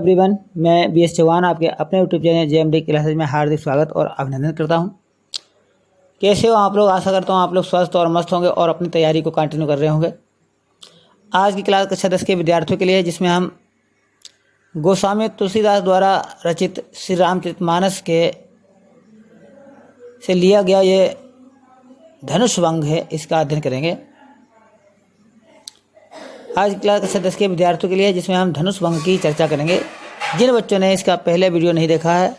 Everyone, मैं B S Chauhan आपके अपने यूट्यूब चैनल JMD क्लासेज में हार्दिक स्वागत और अभिनंदन करता हूं। कैसे हो आप लोग? आशा करता हूं आप लोग स्वस्थ और मस्त होंगे और अपनी तैयारी को कंटिन्यू कर रहे होंगे। आज की क्लास कक्षा 10 के विद्यार्थियों के लिए, जिसमें हम गोस्वामी तुलसीदास द्वारा रचित श्री रामचरितमानस के से लिया गया ये धनुष भंग है, इसका अध्ययन करेंगे। आज की क्लास कक्षा 10 के विद्यार्थियों के लिए, जिसमें हम धनुष भंग की चर्चा करेंगे। जिन बच्चों ने इसका पहले वीडियो नहीं देखा है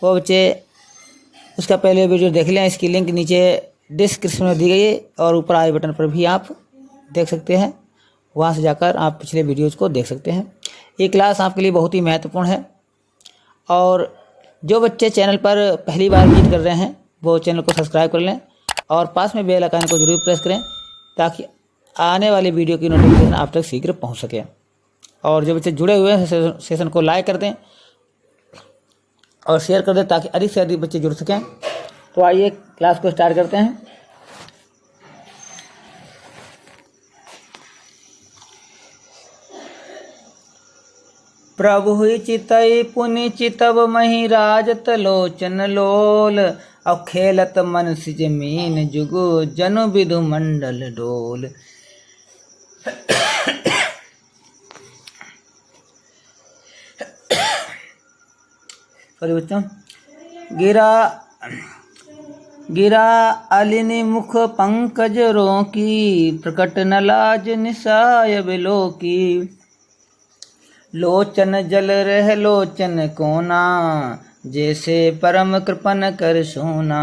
वो बच्चे उसका पहले वीडियो देख लें। इसकी लिंक नीचे डिस्क्रिप्शन में दी गई है और ऊपर आई बटन पर भी आप देख सकते हैं। वहां से जाकर आप पिछले वीडियोज़ को देख सकते हैं। ये क्लास आपके लिए बहुत ही महत्वपूर्ण है और जो बच्चे चैनल पर पहली बार विजिट कर रहे हैं वो चैनल को सब्सक्राइब कर लें और पास में बेल आइकन को जरूर प्रेस करें ताकि आने वाली वीडियो की नोटिफिकेशन आप तक शीघ्र पहुंच सके। और जो बच्चे जुड़े हुए हैं सेशन को लाइक कर दें और शेयर कर दें ताकि अधिक से अधिक बच्चे जुड़ सकें। तो आइए क्लास को स्टार्ट करते हैं। प्रभु चितई पुनि चितव मही राजत लोचन लोल और खेलत मन सिज मीन जुगु जनु विधु मंडल डोल। सॉरी बच्चों। गिरा अलिनि मुख पंकज रोकी प्रकट न लाज निसाय बिलोकी। लोचन जल रह लोचन कोना जैसे परम कृपन कर सोना।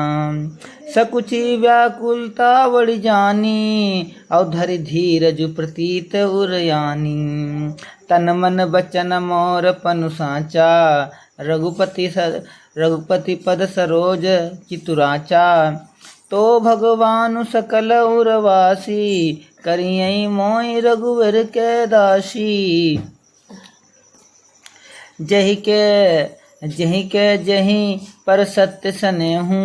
सकुची व्याकुलता बड़ी जानी और धरि धीरज प्रतीत उरयानी। तन मन बचन मोर पनु साचा रघुपति पद सरोज चितुराचा। तो भगवानु सकल उरवासी करियई मोहि रघुवर के दासी। जही के पर सत्य सनेहू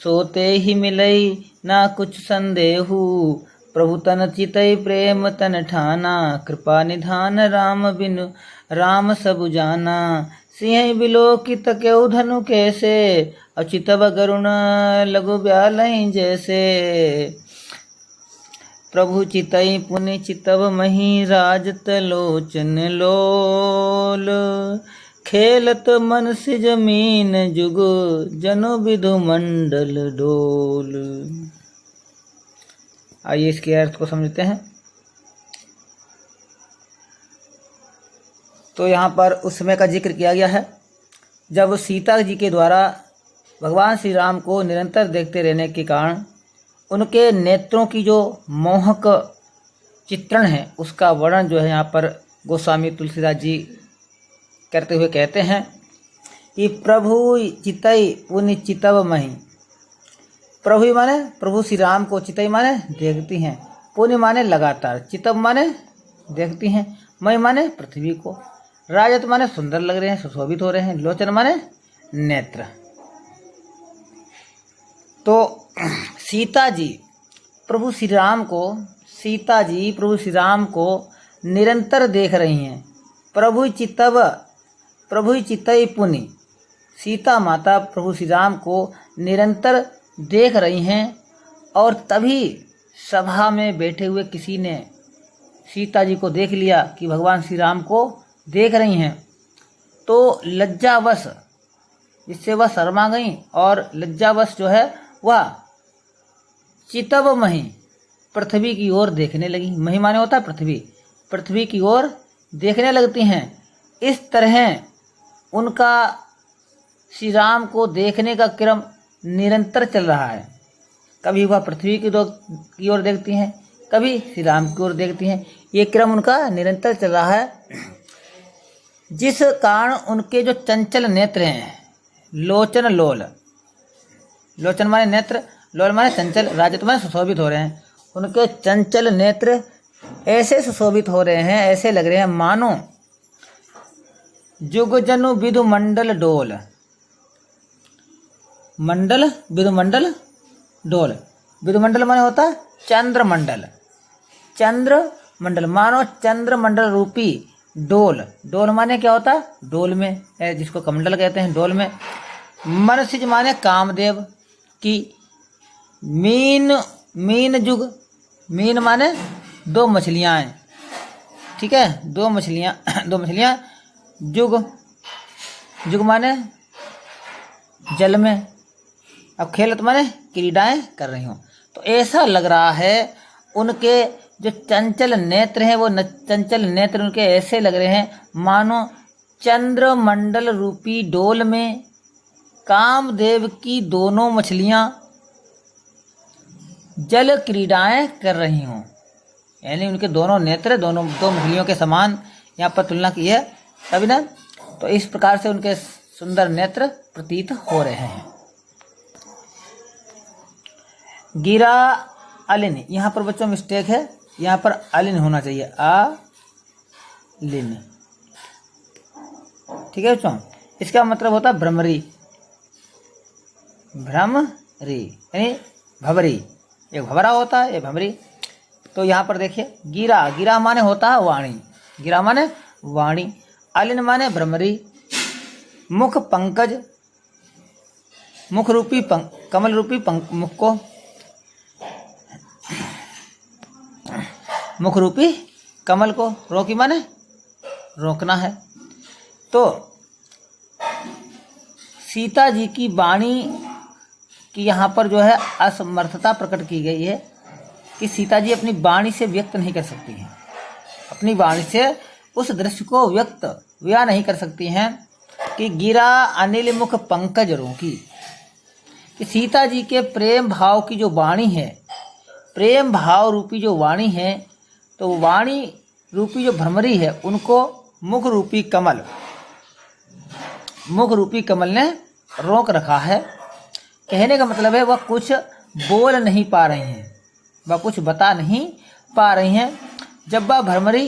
सोते ही मिलई ना कुछ संदेहू। प्रभु तन चितई प्रेम तन ठाना कृपा निधान राम बिनु राम सब जाना। सिंह बिलोकित केउ धनु कैसे अचितव गरुण लघु ब्यालहि जैसे। प्रभु चितई पुनि चितव मही राजत लोचन लोल। खेलत मन सिज मीन जुग जनु विधु मंडल डोल। आइए इसके अर्थ को समझते हैं। तो यहाँ पर उस समय का जिक्र किया गया है जब सीता जी के द्वारा भगवान श्री राम को निरंतर देखते रहने के कारण उनके नेत्रों की जो मोहक चित्रण है उसका वर्णन जो है यहाँ पर गोस्वामी तुलसीदास जी करते हुए कहते हैं कि प्रभु चितई पुनि चितव मही। प्रभु माने प्रभु श्री राम को, चितई माने देखती हैं, पुनि माने लगातार, चितव माने देखती हैं, मही माने पृथ्वी को, राजत माने सुंदर लग रहे हैं, सुशोभित हो रहे हैं, लोचन माने नेत्र। तो सीता जी प्रभु श्री राम को निरंतर देख रही हैं। प्रभु चितई पुनि, सीता माता प्रभु श्री राम को निरंतर देख रही हैं और तभी सभा में बैठे हुए किसी ने सीता जी को देख लिया कि भगवान श्री राम को देख रही हैं। तो लज्जावश, जिससे वह शर्मा गई और लज्जावश जो है वह चितव मही, पृथ्वी की ओर देखने लगी। मही माने होता है पृथ्वी, पृथ्वी की ओर देखने लगती हैं। इस तरह उनका श्री राम को देखने का क्रम निरंतर चल रहा है। कभी वह पृथ्वी की ओर देखती हैं, कभी श्री राम की ओर देखती हैं। ये क्रम उनका निरंतर चल रहा है, जिस कारण उनके जो चंचल नेत्र हैं, लोचन लोल, लोचन माने नेत्र, लोल माने चंचल, राजत माने सुशोभित हो रहे हैं। उनके चंचल नेत्र ऐसे सुशोभित हो रहे हैं, ऐसे लग रहे हैं मानो जुग जनु विधु मंडल डोल। मंडल विधु मंडल डोल, विधु मंडल माने होता है चंद्र मंडल, चंद्र मंडल, मानो चंद्र मंडल रूपी डोल, डोल माने क्या होता है? डोल में, जिसको कमंडल कहते हैं, डोल में। मनसिज माने कामदेव की। मीन, मीन जुग, मीन माने दो मछलियाँ हैं, ठीक है, दो मछलियाँ दो मछलियाँ। जुग, जुग माने जल में। अब खेलत माने क्रीडाएं कर रही हूँ। तो ऐसा लग रहा है उनके जो चंचल नेत्र हैं, वो चंचल नेत्र उनके ऐसे लग रहे हैं मानो चंद्रमंडल रूपी डोल में कामदेव की दोनों मछलियाँ जल क्रीडाएं कर रही हों। यानी उनके दोनों नेत्र दोनों दो मछलियों के समान यहाँ पर तुलना की है, तभी ना। तो इस प्रकार से उनके सुंदर नेत्र प्रतीत हो रहे हैं। गिरा अलिन, यहाँ पर बच्चों मिस्टेक है, यहाँ पर अलिन होना चाहिए, लिन, ठीक है बच्चों। इसका मतलब होता है भ्रमरी, भ्रमरी यानी भवरी, एक भवरा होता है, एक भमरी। तो यहाँ पर देखिए गिरा, गिरा माने होता है वाणी, गिरा माने वाणी। अलिन माने भ्रमरी। मुख पंकज, मुख रूपी कमल रूपी मुख को, मुख रूपी कमल को, रोकी माने रोकना है। तो सीता जी की वाणी की यहाँ पर जो है असमर्थता प्रकट की गई है कि सीता जी अपनी वाणी से व्यक्त नहीं कर सकती हैं, अपनी वाणी से उस दृश्य को व्यक्त या नहीं कर सकती हैं कि गिरा अनिल मुख पंकज रोकी। कि सीता जी के प्रेम भाव की जो वाणी है, प्रेम भाव रूपी जो वाणी है, तो वाणी रूपी जो भ्रमरी है उनको मुख रूपी कमल, मुख रूपी कमल ने रोक रखा है। कहने का मतलब है वह कुछ बोल नहीं पा रही हैं, वह कुछ बता नहीं पा रही हैं। जब वह भ्रमरी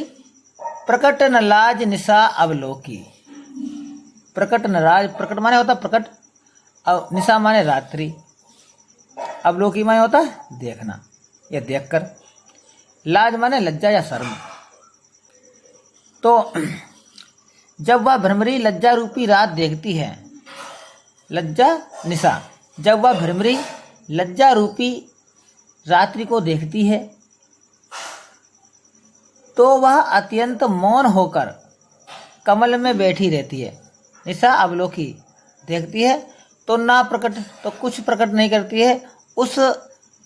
प्रकट न लाज निशा अवलोकी, प्रकट न राज, प्रकट माने होता प्रकट, निशा माने रात्रि, अवलोकी माने होता है देखना या देखकर, लाज माने लज्जा या शर्म। तो जब वह भ्रमरी लज्जा रूपी रात देखती है, लज्जा निशा, जब वह भ्रमरी लज्जा रूपी रात्रि को देखती है तो वह अत्यंत मौन होकर कमल में बैठी रहती है। निशा अवलोकी, देखती है तो ना प्रकट, तो कुछ प्रकट नहीं करती है। उस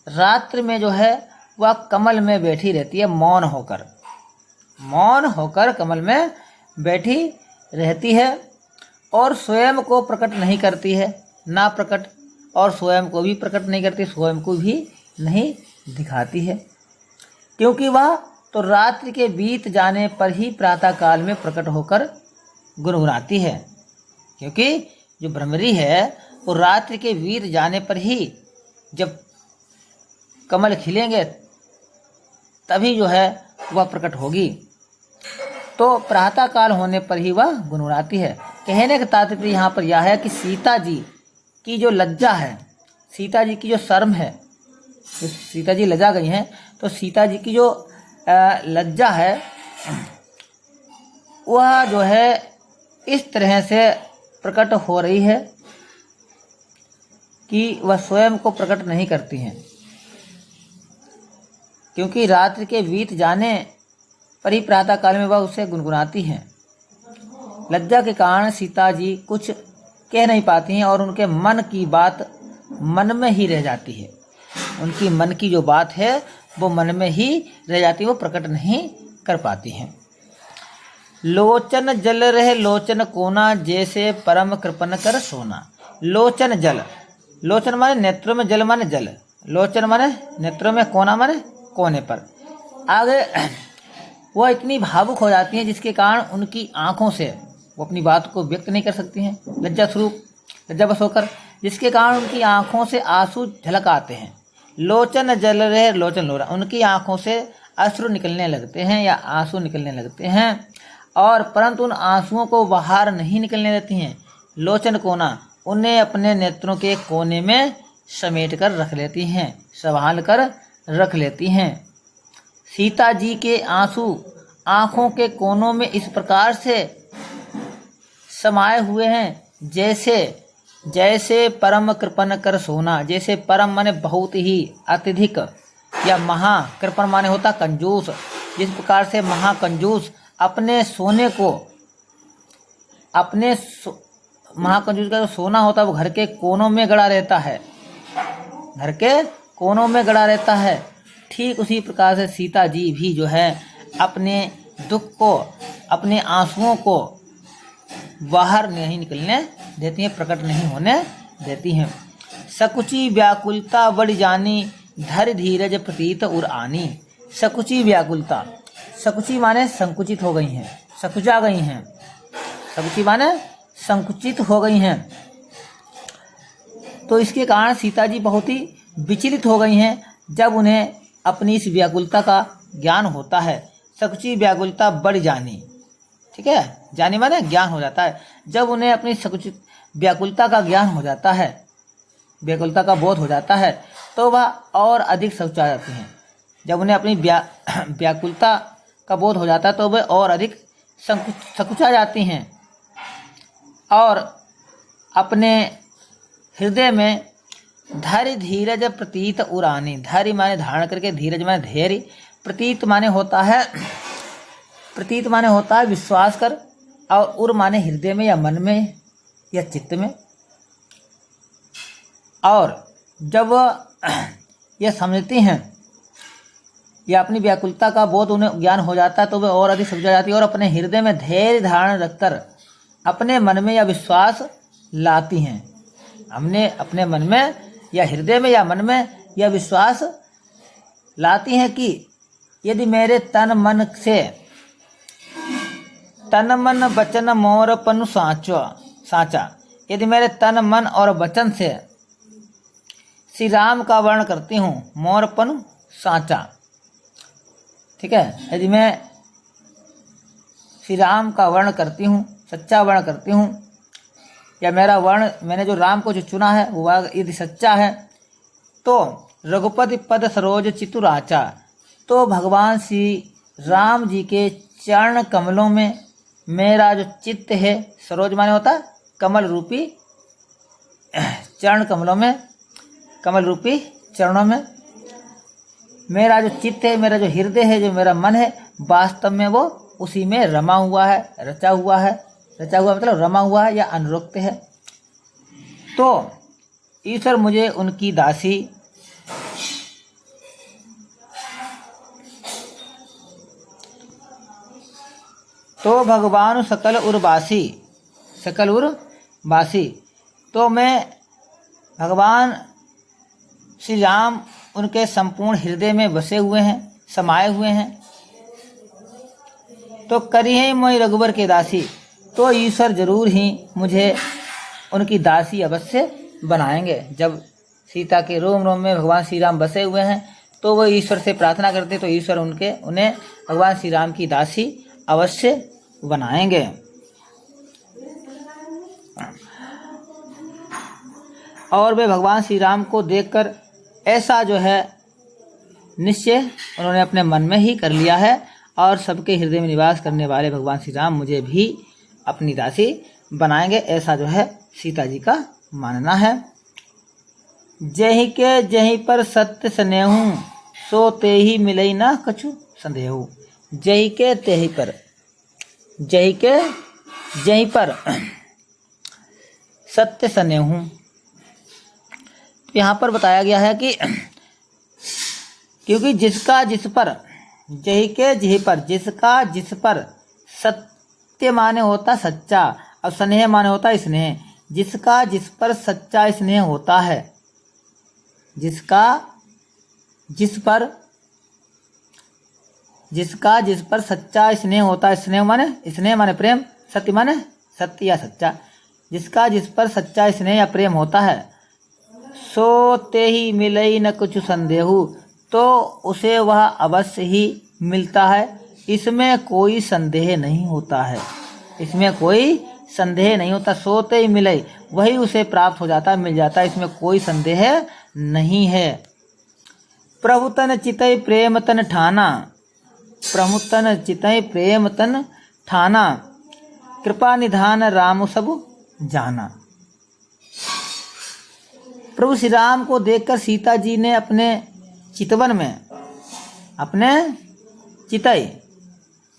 रात्रि में जो है वह कमल में बैठी रहती है, मौन होकर, मौन होकर कमल में बैठी रहती है और स्वयं को प्रकट नहीं करती है, ना प्रकट, और स्वयं को भी प्रकट नहीं करती, स्वयं को भी नहीं दिखाती है। क्योंकि वह तो रात्रि के बीत जाने पर ही प्रातः काल में प्रकट होकर गुनगुनाती है। क्योंकि जो भ्रमरी है वो रात्रि के बीत जाने पर ही, जब कमल खिलेंगे तभी जो है वह प्रकट होगी, तो प्रातः काल होने पर ही वह गुनगुनाती है। कहने का तात्पर्य यहाँ पर यह है कि सीता जी की जो लज्जा है, सीता जी की जो शर्म है, तो सीता जी लजा गई हैं, तो सीता जी की जो लज्जा है वह जो है इस तरह से प्रकट हो रही है कि वह स्वयं को प्रकट नहीं करती हैं। क्योंकि रात्रि के बीत जाने पर ही प्रातः काल में वह उसे गुनगुनाती हैं। लज्जा के कारण सीता जी कुछ कह नहीं पाती हैं और उनके मन की बात मन में ही रह जाती है, उनकी मन की जो बात है वो मन में ही रह जाती है, वो प्रकट नहीं कर पाती हैं। लोचन जल रहे लोचन कोना, जैसे परम कृपन कर सोना। लोचन जल, लोचन माने नेत्रों में, जल माने जल, लोचन माने नेत्रों में, कोना माने कोने पर। आगे वह इतनी भावुक हो जाती हैं जिसके कारण उनकी आंखों से वो अपनी बात को व्यक्त नहीं कर सकती हैं, लज्जा स्वरूप, लज्जावश होकर, जिसके कारण उनकी आंखों से आंसू झलक आते हैं। लोचन जल रहे लोचन लोरा, उनकी आंखों से अश्रु निकलने लगते हैं या आंसू निकलने लगते हैं, और परंतु उन आंसुओं को बाहर नहीं निकलने देती हैं। लोचन कोना, उन्हें अपने नेत्रों के कोने में समेट कर रख लेती हैं, संभाल कर रख लेती हैं। सीता जी के आंसू आँखों के कोनों में इस प्रकार से समाये हुए हैं जैसे परम कृपण कर सोना। जैसे परम माने बहुत ही अत्यधिक, या महा कृपण माने होता कंजूस। जिस प्रकार से महाकंजूस अपने सोने को, महाकंजूस का जो सोना होता है वो घर के कोनों में गड़ा रहता है, घर के कोनों में गड़ा रहता है। ठीक उसी प्रकार से सीता जी भी जो है अपने दुख को, अपने आंसुओं को बाहर नहीं निकलने देती हैं, प्रकट नहीं होने देती हैं। सकुची व्याकुलता बढ़ जानी, धर धीरज प्रतीत उर आनी। सकुची व्याकुलता, सकुची माने संकुचित हो गई हैं, सकुचा गई हैं। सकुची माने संकुचित हो गई हैं। तो इसके कारण सीता जी बहुत ही विचलित हो गई हैं जब उन्हें अपनी इस व्याकुलता का ज्ञान होता है। सकुची व्याकुलता बढ़ जानी, ठीक है, जानी माने ज्ञान हो जाता है। जब उन्हें अपनी सकुचित व्याकुलता का ज्ञान हो जाता है, व्याकुलता का बोध हो जाता है, तो वह और अधिक सकुचा जाती हैं। जब उन्हें अपनी व्याकुलता का बोध हो जाता है तो वे और अधिक सकुचा जाती हैं और अपने हृदय में धैर्य धीरज प्रतीत उरानी। धैर्य माने धारण करके, धीरज माने धैर्य, प्रतीत माने होता है विश्वास कर, और उर माने हृदय में या मन में या चित्त में। और जब यह समझती हैं या अपनी व्याकुलता का बोध उन्हें ज्ञान हो जाता है तो वे और अधिक सकुचा जाती है और अपने हृदय में धैर्य धारण रखकर अपने मन में या विश्वास लाती हैं। हमने अपने मन में या हृदय में या मन में यह विश्वास लाती हैं कि यदि मेरे तन मन वचन मोर पनु साचा, यदि मेरे तन मन और वचन से श्री राम का वर्ण करती हूँ, मोर पनु साचा, ठीक है, यदि मैं श्री राम का वर्ण करती हूँ, सच्चा वर्ण करती हूँ, या मेरा वर्ण, मैंने जो राम को जो चुना है वो यदि सच्चा है, तो रघुपति पद सरोज चितुराचा, तो भगवान श्री राम जी के चरण कमलों में मेरा जो चित्त है, सरोज माने होता है कमल रूपी, चरण कमलों में, कमल रूपी चरणों में मेरा जो चित्त है, मेरा जो हृदय है, जो मेरा मन है, वास्तव में वो उसी में रमा हुआ है, रचा हुआ मतलब रमा हुआ है या अनुरक्त है। तो ईश्वर मुझे उनकी दासी तो भगवान सकल उर्वासी, तो मैं भगवान श्री राम उनके संपूर्ण हृदय में बसे हुए हैं, समाये हुए हैं। तो करी है मोई रघुवर के दासी, तो ईश्वर जरूर ही मुझे उनकी दासी अवश्य बनाएंगे। जब सीता के रोम रोम में भगवान श्री राम बसे हुए हैं तो वो ईश्वर से प्रार्थना करते, तो ईश्वर उन्हें भगवान श्री राम की दासी अवश्य बनाएंगे। और वे भगवान श्री राम को देखकर ऐसा जो है निश्चय उन्होंने अपने मन में ही कर लिया है, और सबके हृदय में निवास करने वाले भगवान श्री राम मुझे भी अपनी दासी बनाएंगे, ऐसा जो है सीता जी का मानना है। जही के जहीं पर सत्य स्नेहू, सो ते ही मिलई ना कछु संदेहू। जही के तेही पर, जही के जहीं पर सत्य स्नेहू, यहाँ पर बताया गया है कि क्योंकि जिसका जिस पर, जही के जही पर, जिसका जिस पर, सत्य माने होता सच्चा और स्नेह माने होता स्नेह। जिसका जिस पर सच्चा स्नेह होता है, जिसका जिस पर सच्चा स्नेह होता है, स्नेह माने प्रेम, सत्य माने सत्य या सच्चा। जिसका जिस पर सच्चा स्नेह या प्रेम होता है, सो ते ही मिलई न कुछ संदेहू, तो उसे वह अवश्य ही मिलता है, इसमें कोई संदेह नहीं होता है, इसमें कोई संदेह नहीं होता। सोते ही मिले, वही उसे प्राप्त हो जाता है, मिल जाता है, इसमें कोई संदेह नहीं है। प्रभु तन चितई प्रेम तन ठाना, प्रमुतन चितय प्रेम तन ठाना, कृपा निधान राम सब जाना। प्रभु श्री राम को देखकर सीता जी ने अपने चितवन में, अपने चितई,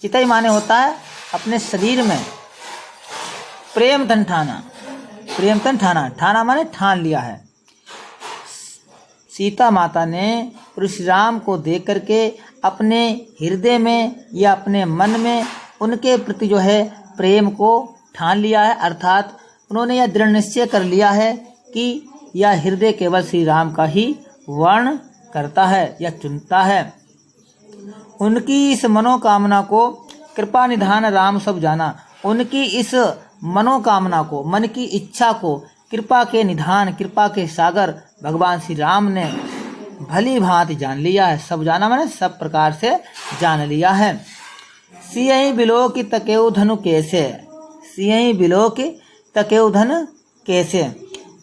चितई माने होता है अपने शरीर में, प्रेम तन ठाना, प्रेम तन ठाना, ठाना माने ठान लिया है। सीता माता ने प्रभु श्री राम को देख करके अपने हृदय में या अपने मन में उनके प्रति जो है प्रेम को ठान लिया है, अर्थात उन्होंने यह दृढ़ निश्चय कर लिया है कि यह हृदय केवल श्री राम का ही वर्ण करता है या चुनता है। उनकी इस मनोकामना को कृपा निधान राम सब जाना, उनकी इस मनोकामना को, मन की इच्छा को कृपा के निधान, कृपा के सागर भगवान श्री राम ने भली भांति जान लिया है। सब जाना मैंने सब प्रकार से जान लिया है। सियहि बिलो की तकेउ धनु कैसे, सियहि बिलो की तकेउ धन कैसे,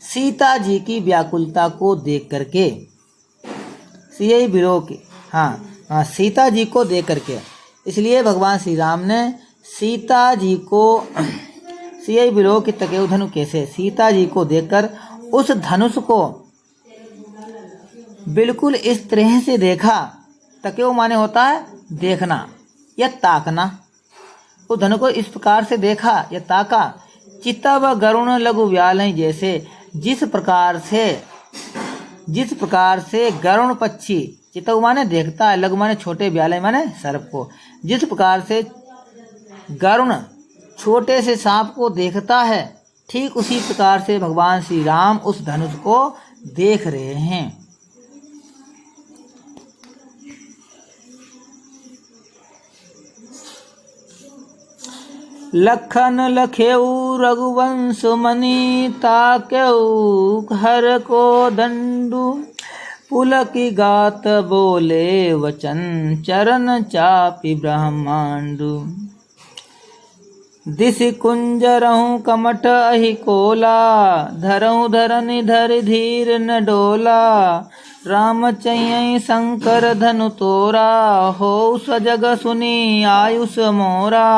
सीता जी की व्याकुलता को देख करके, सियहि बिलो की, हाँ सीता जी को देख करके, इसलिए भगवान श्री राम ने सीता जी को, सियहि बिलो की तकेउ धनु कैसे, सीता जी को देखकर उस धनुष को बिल्कुल इस तरह से देखा। तकेउ माने होता है देखना या ताकना, उस धनुष को इस प्रकार से देखा या ताका। चितव गरुण लघु व्याल जैसे, जिस प्रकार से गरुण पक्षी, चितव माने देखता है, लघु माने छोटे, व्याल माने सर्प को, जिस प्रकार से गरुण छोटे से सांप को देखता है, ठीक उसी प्रकार से भगवान श्री राम उस धनुष को देख रहे हैं। लखन लखेऊ रघुवंश मणि, ताकेऊ हर को दंडू, पुलकी गात बोले वचन, चरण चापी ब्रह्मांडु। दिशि कुंजरहूँ कमठ अहि कोला, धरहूँ धरनि धरि धीर न डोला, राम चैयई शंकर धनु तोरा, हो स्वजग सुनी आयुष मोरा।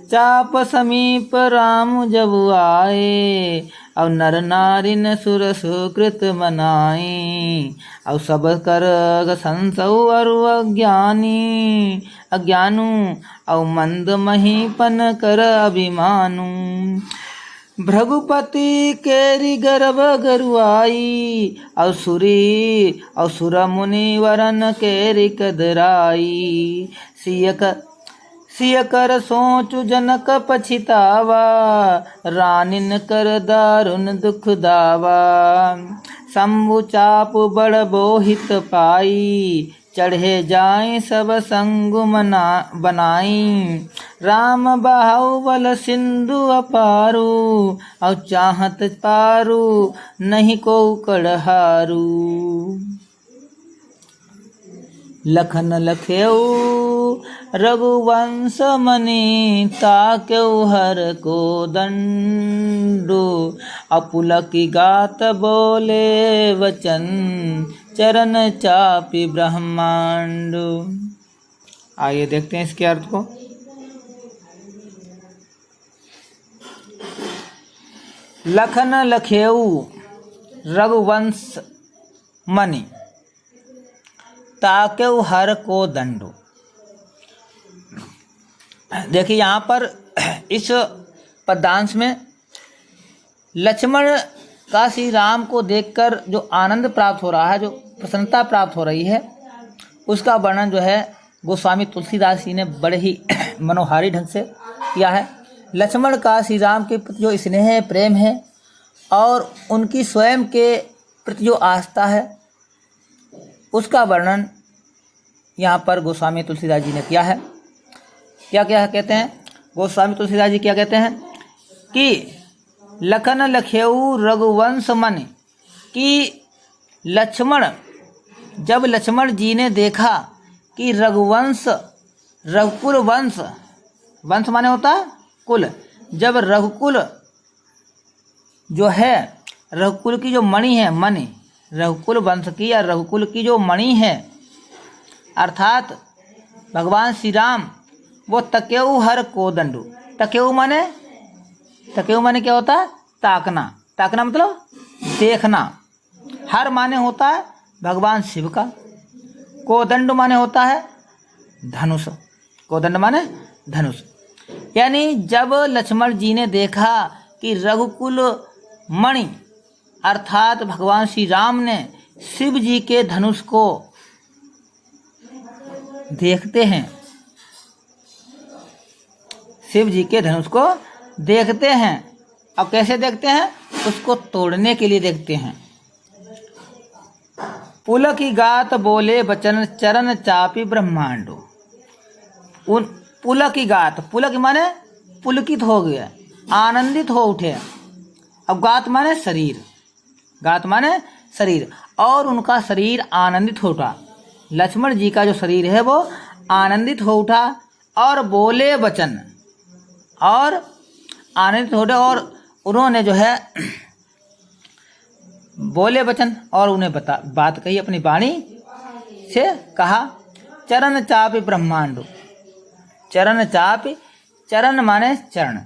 चाप समीप राम जब आए, और नर नारिन सुर सुकृत मनाई, और सब कर संसौ अरु अज्ञानु, और मंद महीपन कर अभिमानु। भृगुपति केरी गर्भ गरुआई, और सुर मुनि वरन केरी कदराई। सिय कर सोचु जनक पछितावा, रानिन कर दारुन दुख दावा। शंभु चाप बड़ बोहित पाई, चढ़े जाए सब संग बनाई। राम बहाउ बल सिंधु अपारू, और चाहत पारू नहीं को कड़हारू। लखन लखेऊ रघुवंश मणि, ताकेऊ हर को दंडू। अपुलकी गात बोले वचन, चरण चापी ब्रह्मांडु। आइए देखते हैं इसके अर्थ को। लखन लखेऊ रघुवंश मणि, ताकेऊ हर को दंडू। देखिए यहाँ पर इस पद्यांश में लक्ष्मण का श्री राम को देखकर जो आनंद प्राप्त हो रहा है, जो प्रसन्नता प्राप्त हो रही है, उसका वर्णन जो है गोस्वामी तुलसीदास जी ने बड़े ही मनोहारी ढंग से किया है। लक्ष्मण का श्री राम के प्रति जो स्नेह है, प्रेम है, और उनकी स्वयं के प्रति जो आस्था है, उसका वर्णन यहाँ पर गोस्वामी तुलसीदास जी ने किया है। क्या क्या कहते हैं गोस्वामी तुलसीदास जी, क्या कहते हैं कि लखन लखेऊ रघुवंश मन, कि लक्ष्मण, जब लक्ष्मण जी ने देखा कि रघुवंश, रघुकुल वंश, वंश माने होता है कुल, जब रघुकुल जो है, रघुकुल की जो मणि है, मणि रघुकुल वंश की या रघुकुल की जो मणि है, अर्थात भगवान श्री राम वो तकेऊ हर कोदंडु। तकेऊ माने क्या होता है? ताकना। ताकना मतलब देखना। हर माने होता है भगवान शिव का। कोदंड माने होता है धनुष। कोदंड माने धनुष। यानी जब लक्ष्मण जी ने देखा कि रघुकुल मणि अर्थात भगवान श्री राम ने शिव जी के धनुष को देखते हैं, शिव जी के धनुष को देखते हैं। अब कैसे देखते हैं? उसको तोड़ने के लिए देखते हैं। पुलक की गात बोले बचन चरण चापी ब्रह्मांडो। उन पुलक की गात, पुलक माने पुलकित हो गया, आनंदित हो उठे। अब गात माने शरीर, गात माने शरीर, और उनका शरीर आनंदित हो उठा। लक्ष्मण जी का जो शरीर है वो आनंदित हो उठा और बोले वचन, और आनंदित हो उठे, और उन्होंने जो है बोले वचन और उन्हें बात कही, अपनी वाणी से कहा। चरण चापि ब्रह्मांडो। चरण चापि, चरण माने चरण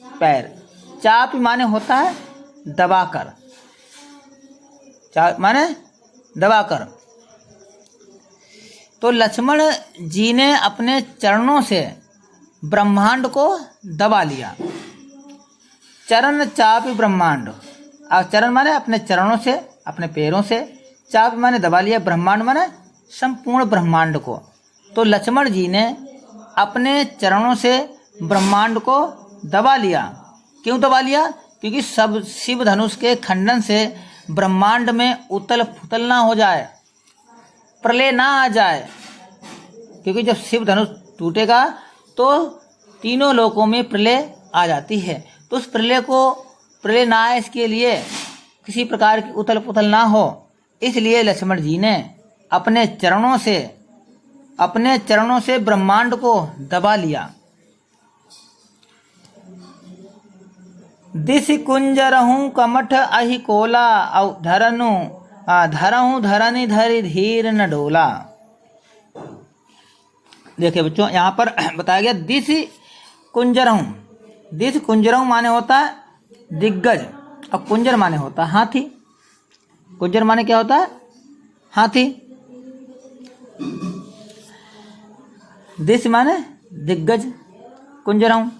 पैर, चाप माने होता है दबाकर, चाप माने दबाकर। तो लक्ष्मण जी ने अपने चरणों से ब्रह्मांड को दबा लिया। चरण चापि ब्रह्मांड। और चरण माने अपने चरणों से, अपने पैरों से, चाप माने दबा लिया, ब्रह्मांड माने संपूर्ण ब्रह्मांड को। तो लक्ष्मण जी ने अपने चरणों से ब्रह्मांड को दबा लिया। क्यों दबा लिया? क्योंकि सब शिव धनुष के खंडन से ब्रह्मांड में उथल पुथल ना हो जाए, प्रलय ना आ जाए। क्योंकि जब शिव धनुष टूटेगा तो तीनों लोकों में प्रलय आ जाती है। तो उस प्रलय ना आए, इसके लिए किसी प्रकार की उथल पुथल ना हो, इसलिए लक्ष्मण जी ने अपने चरणों से ब्रह्मांड को दबा लिया। दिस कुंजरहूँ कमठ अहि कोला, औ धरहूँ धरनी धरि धीर न डोला। देखिए बच्चों, यहाँ पर बताया गया दिस कुंजरहूँ। दिस कुंजरहूँ माने होता है दिग्गज, और कुंजर माने होता है हाथी। कुंजर माने क्या होता है? हाथी। दिस माने दिग्गज, कुंजरहूँ।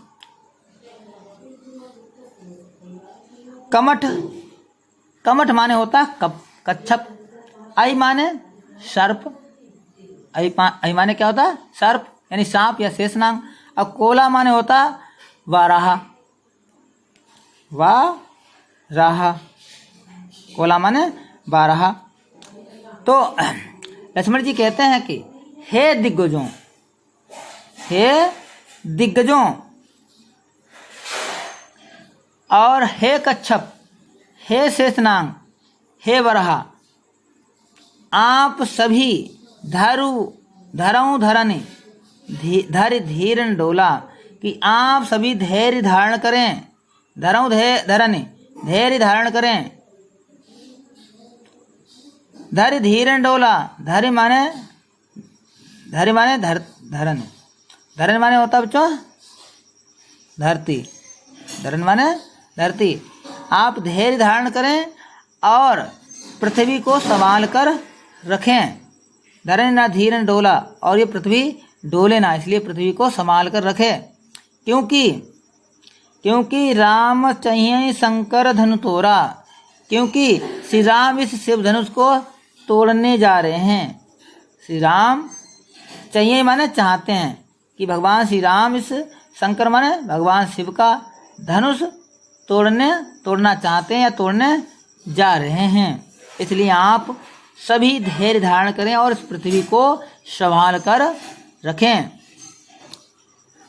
कमठ, कमठ माने होता है कच्छप। आई माने सर्प। आई माने क्या होता है? सर्प, यानी सांप या शेषनाग। और कोला माने होता है वाराहा। वाराहा, कोला माने वाराहा। तो लक्ष्मण जी कहते हैं कि हे दिग्गजों, हे दिग्गजों, और हे कच्छप, हे शेषनाग, हे वराह, आप सभी धरऊँ धरने धैर्य धीरन डोला, कि आप सभी धैर्य धारण करें। धरऊँ धरने धैर्य धारण करें। धैर्य धीरन डोला। धैर्य माने धरन। धरन माने होता है बच्चों धरती। धरन माने धरती। आप धैर्य धारण करें और पृथ्वी को संभाल कर रखें। धरन ना धीरन डोला, और ये पृथ्वी डोले ना, इसलिए पृथ्वी को संभाल कर रखें। क्योंकि राम चाहिए शंकर धनु तोड़ा। क्योंकि श्री राम इस शिव धनुष को तोड़ने जा रहे हैं। श्री राम चाहिए माने चाहते हैं कि भगवान श्री राम इस शंकर माने भगवान शिव का धनुष तोड़ना चाहते हैं या तोड़ने जा रहे हैं। इसलिए आप सभी धैर्य धारण करें और इस पृथ्वी को संभाल कर रखें।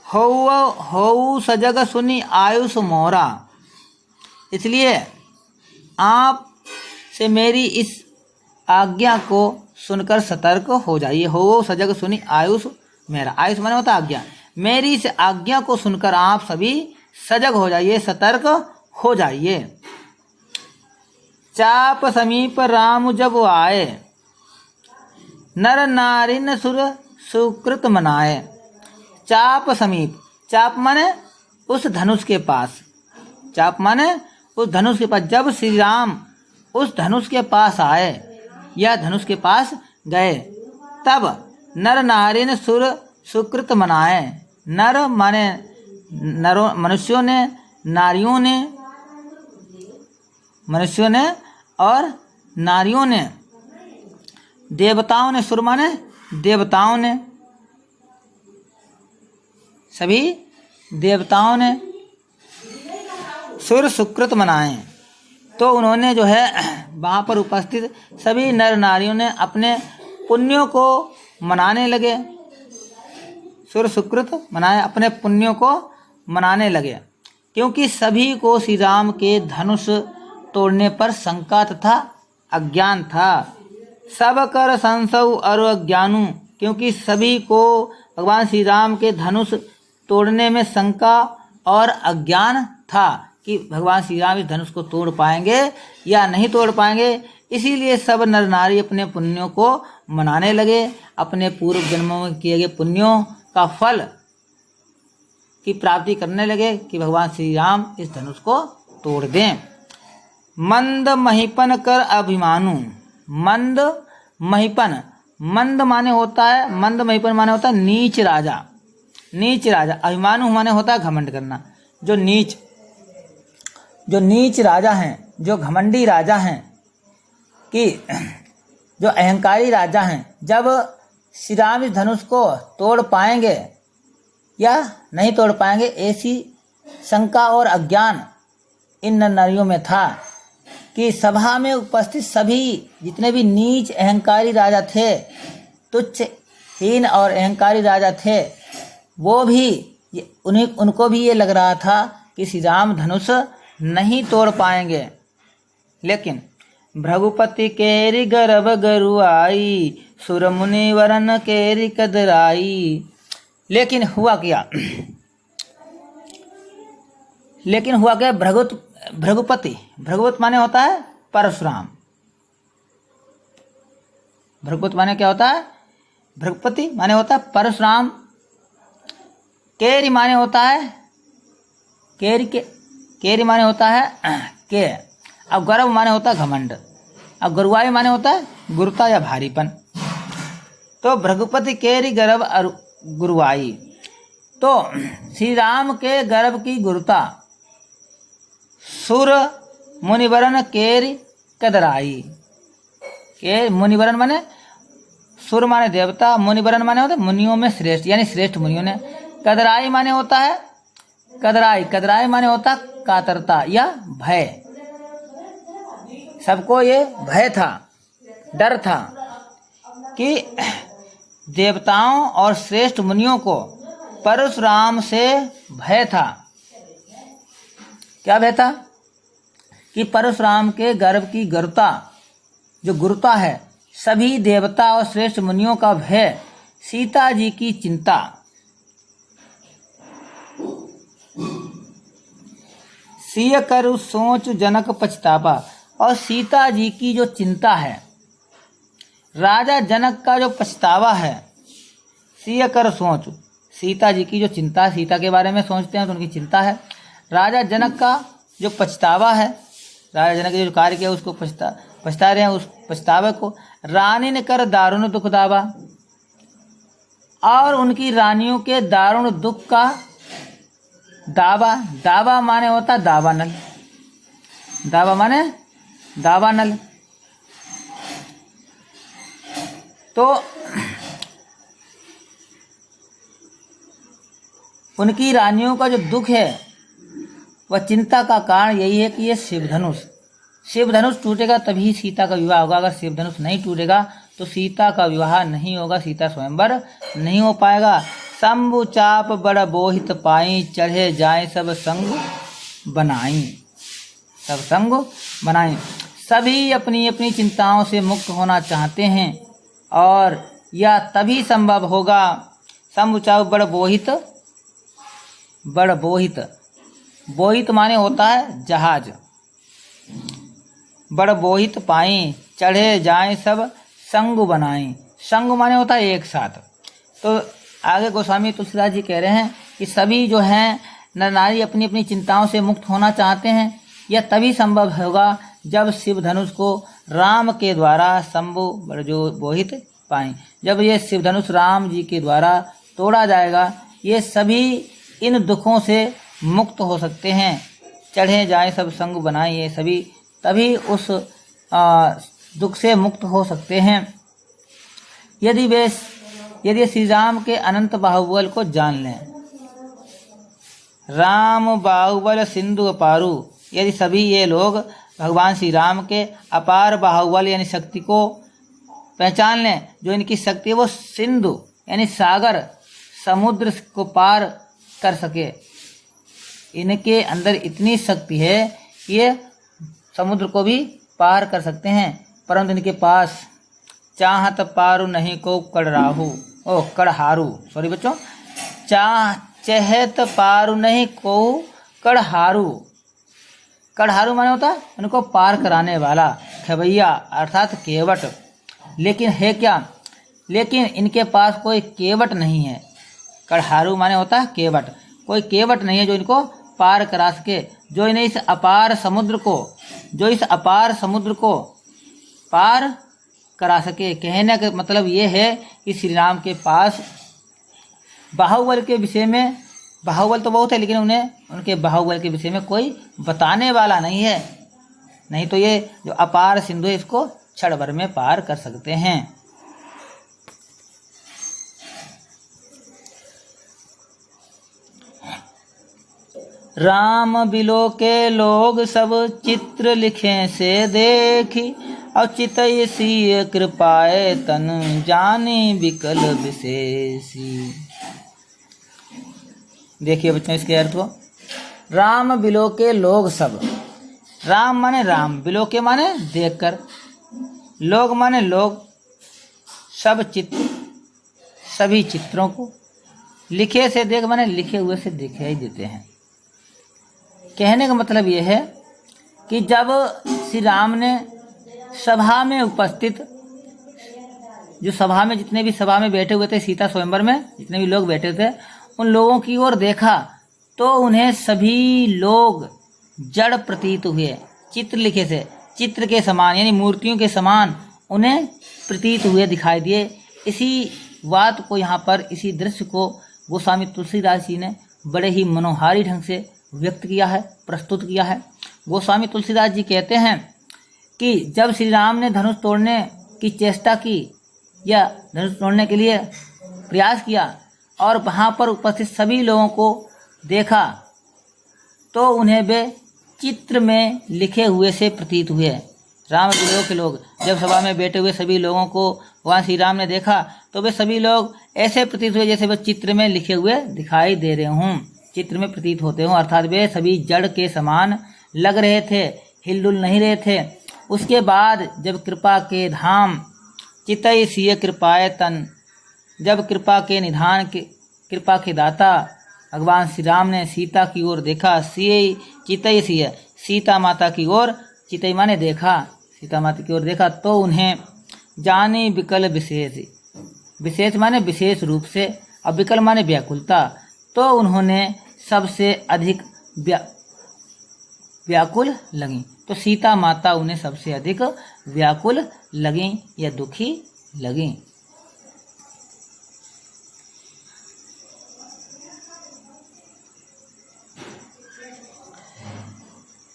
हो सजग सुनी आयुष मोरा। इसलिए आप से मेरी इस आज्ञा को सुनकर सतर्क हो जाइए। हो सजग सुनी आयुष मेरा। आयुष माने होता आज्ञा। मेरी इस आज्ञा को सुनकर आप सभी सजग हो जाइए, सतर्क हो जाइए। चाप समीप राम जब आए, नर नारिन सुर सुकृत मनाए। चाप समीप, चाप माने उस धनुष के पास, चाप माने उस धनुष के पास। जब श्री राम उस धनुष के पास आए या धनुष के पास गए, तब नर नारी ने सुकृत मनाए। नर माने नरों, मनुष्यों ने, नारियों ने, मनुष्यों ने और नारियों ने, देवताओं ने, सुर माने देवताओं ने, सभी देवताओं ने सुर सुकृत मनाए। तो उन्होंने जो है वहाँ पर उपस्थित सभी नर नारियों ने अपने पुण्यों को मनाने लगे। सुर सुकृत मनाए, अपने पुण्यों को मनाने लगे, क्योंकि सभी को श्री राम के धनुष तोड़ने पर शंका तथा अज्ञान था। सब कर संशय और अज्ञानु, क्योंकि सभी को भगवान श्री राम के धनुष तोड़ने में शंका और अज्ञान था कि भगवान श्री राम इस धनुष को तोड़ पाएंगे या नहीं तोड़ पाएंगे। इसीलिए सब नर नारी अपने पुण्यों को मनाने लगे, अपने पूर्व जन्मों में किए गए पुण्यों का फल की प्राप्ति करने लगे कि भगवान श्री राम इस धनुष को तोड़ दें। मंद महिपन कर अभिमानु, मंद महिपन, मंद माने होता है, मंद महिपन माने होता है नीच राजा, नीच राजा। अभिमानु माने होता है घमंड करना। जो नीच राजा हैं, जो घमंडी राजा हैं, कि जो अहंकारी राजा हैं, जब श्री राम इस धनुष को तोड़ पाएंगे या नहीं तोड़ पाएंगे, ऐसी शंका और अज्ञान इन नर नारियों में था कि सभा में उपस्थित सभी जितने भी नीच अहंकारी राजा थे, तुच्छ हीन और अहंकारी राजा थे, वो भी उनको भी ये लग रहा था कि श्री राम धनुष नहीं तोड़ पाएंगे। लेकिन भृगुपति केरी गर्भ गरुआई, सुर मुनि वरन केरी कदराई। लेकिन हुआ क्या, भृगुपति, भृगुपति माने होता है परशुराम। भृगुपति माने क्या होता है, भृगुपति माने होता है परशुराम। केरी माने होता है केरी माने होता है के। अब गर्व माने होता है घमंड। अब गरुआई माने होता है गुरुता या भारीपन। तो भृगुपति केरी गर्भ और गुरुआई, तो श्री राम के गर्भ की गुरुता। सुर मुनिवरन केरी कदराई, के मुनिवरन माने सुर माने देवता, मुनिवरन माने होता है मुनियों में श्रेष्ठ, यानी श्रेष्ठ मुनियों ने। कदराई माने होता है कदराई माने होता कातरता या भय। सबको ये भय था, डर था कि देवताओं और श्रेष्ठ मुनियों को परशुराम से भय था। क्या भय था कि परशुराम के गर्भ की गुरुता, जो गुरुता है, सभी देवता और श्रेष्ठ मुनियों का भय, सीता जी की चिंता। सिय करु सोच जनक पछतावा, और सीता जी की जो चिंता है, राजा जनक का जो पछतावा है। सिय कर सोच, सीता जी की जो चिंता है, सीता के बारे में सोचते हैं तो उनकी चिंता है। राजा जनक का जो पछतावा है, राजा जनक ने जो कार्य किया उसको पछता रहे हैं, उस पछतावे को। रानी ने कर दारुण दुख दावा, और उनकी रानियों के दारुण दुख का दावा। दावा माने होता दावानल, दावा माने दावानल। तो उनकी रानियों का जो दुख है, वह चिंता का कारण यही है कि ये शिव धनुष टूटेगा तभी सीता का विवाह होगा। अगर शिव धनुष नहीं टूटेगा तो सीता का विवाह नहीं होगा, सीता स्वयंवर नहीं हो पाएगा। शंभु चाप बड़ बोहित पाई, चढ़े जाए सब संग बनाई, सब संग बनाई। सभी अपनी अपनी चिंताओं से मुक्त होना चाहते हैं और यह तभी संभव होगा। शंभु चाप बड़ बोहित, बड़ बोहित, बोहित माने होता है जहाज। बड़ बोहित पाई, चढ़े जाए सब संग बनाई। संग माने होता है एक साथ। तो आगे गोस्वामी तुलसीदास जी कह रहे हैं कि सभी जो हैं नर नारी अपनी अपनी चिंताओं से मुक्त होना चाहते हैं। यह तभी संभव होगा जब शिव धनुष को राम के द्वारा शंभु जो बोहित पाएं। जब ये शिव धनुष राम जी के द्वारा तोड़ा जाएगा, ये सभी इन दुखों से मुक्त हो सकते हैं। चढ़े जाए सब संग बनाए, ये सभी तभी उस दुख से मुक्त हो सकते हैं यदि श्री राम के अनंत बाहुबल को जान लें। राम बाहुबल सिंधु अपारू, यदि सभी ये लोग भगवान श्री राम के अपार बाहुबल यानी शक्ति को पहचान लें, जो इनकी शक्ति है वो सिंधु यानी सागर समुद्र को पार कर सके। इनके अंदर इतनी शक्ति है कि ये समुद्र को भी पार कर सकते हैं, परंतु इनके पास चाहत पारू नहीं को कड़हारू सॉरी बच्चों, चहत पारू नहीं को कड़हारू। कड़हारू माने होता है उनको पार कराने वाला, खवैया अर्थात केवट। लेकिन है क्या? लेकिन इनके पास कोई केवट नहीं है। कड़हारू माने होता है केवट, कोई केवट नहीं है जो इनको पार करा सके, जो इन्हें इस अपार समुद्र को पार करा सके। कहने का मतलब ये है कि श्री राम के पास बाहुबल के विषय में, बाहुबल तो बहुत है लेकिन उनके बाहुबल के विषय में कोई बताने वाला नहीं है। नहीं तो ये जो अपार सिंधु है इसको क्षण भर में पार कर सकते हैं। राम बिलो के लोग सब चित्र लिखे से देखी, और चितई सी कृपाए तन जाने विकल विशेषी। देखिए बच्चों इसके अर्थ को, राम बिलो के लोग सब, राम माने राम, बिलो के माने देखकर, लोग माने लोग, सब चित्र सभी चित्रों को, लिखे से देख माने लिखे हुए से दिखाई देते हैं। कहने का मतलब यह है कि जब श्री राम ने सभा में उपस्थित, जो सभा में जितने भी सभा में बैठे हुए थे, सीता स्वयंवर में जितने भी लोग बैठे थे, उन लोगों की ओर देखा तो उन्हें सभी लोग जड़ प्रतीत हुए। चित्र लिखे से, चित्र के समान यानी मूर्तियों के समान उन्हें प्रतीत हुए, दिखाई दिए। इसी बात को यहाँ पर, इसी दृश्य को गोस्वामी तुलसीदास जी ने बड़े ही मनोहारी ढंग से व्यक्त किया है, प्रस्तुत किया है। गोस्वामी तुलसीदास जी कहते हैं कि जब श्री राम ने धनुष तोड़ने की चेष्टा की या धनुष तोड़ने के लिए प्रयास किया और वहाँ पर उपस्थित सभी लोगों को देखा तो उन्हें वे चित्र में लिखे हुए से प्रतीत हुए। राम बिलो के लोग, जब सभा में बैठे हुए सभी लोगों को भगवान श्री राम ने देखा तो वे सभी लोग ऐसे प्रतीत हुए जैसे वे चित्र में लिखे हुए दिखाई दे रहे हों, चित्र में प्रतीत होते हों। अर्थात वे सभी जड़ के समान लग रहे थे, हिलडुल नहीं रहे थे। उसके बाद जब कृपा के धाम चितई सिय कृपाए तन, जब कृपा के निधान के, कृपा के दाता भगवान श्री राम ने सीता की ओर देखा, सिय चितई सिय, सीता माता की ओर, चितई माने देखा, सीता माता की ओर देखा तो उन्हें जाने विकल विशेष, विशेष माने विशेष रूप से, अब विकल माने व्याकुलता, तो उन्होंने सबसे अधिक व्याकुल लगी। तो सीता माता उन्हें सबसे अधिक व्याकुल लगी या दुखी लगी।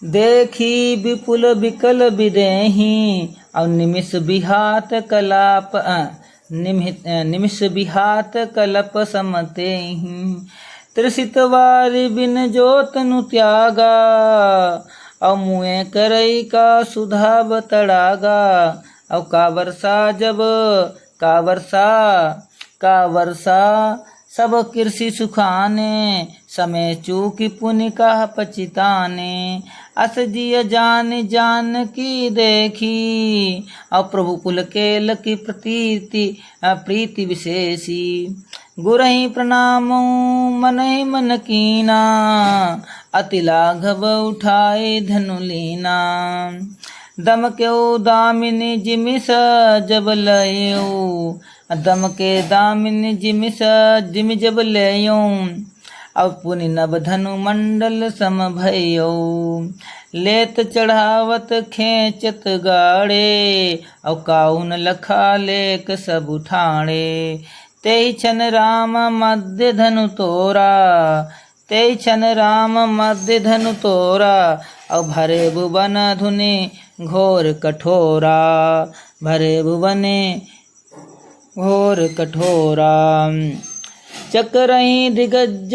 देखी विपुल विकल विदेही, और निमिष बिहात कलाप निमिष बिहात कलप समते, त्रिसित वारि बिन जो तनु त्यागा, और मुए करई का सुधा बतड़ागा, और का वर्षा सब कृषि सुखाने, समय चूकी पुनि का पचिताने, अस जिय जान जान की देखी, और प्रभु कुल केल की प्रीति विशेषी, गुरहि प्रणाम मनहि मन कीना, अति लाघव उठाए धनु लीना, दम क्यों दामिनी जिमिस जब लयो, दम के दामिनी जिमिस जिम जब लयो, अब पुनि नभ धनु मंडल सम भयो, लेत चढ़ावत खेचत गाड़े, अब काउन लखा लेक सब उठाणे, तेई छन राम मध्य धनु तोरा, तेई छन राम मध्य धनु तोरा, अब भरे भुवन धुनि घोर कठोरा, भरे भुवने घोर कठोरा, चकरही दिग्गज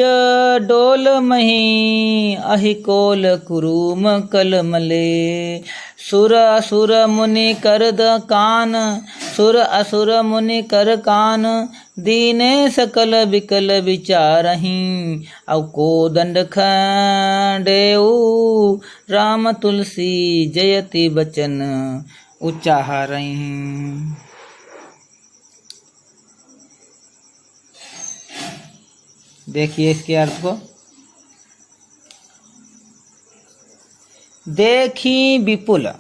डोल मही, अहि कोल कुरुम कलमले, सुर असुर मुनि कर द कान, सुर असुर मुनि कर कान, दीने सकल विकल विचारही, अब को दंड खंडेऊ, राम तुलसी जयति बचन उच्चारही। देखिए इसके अर्थ को, देखी विपुल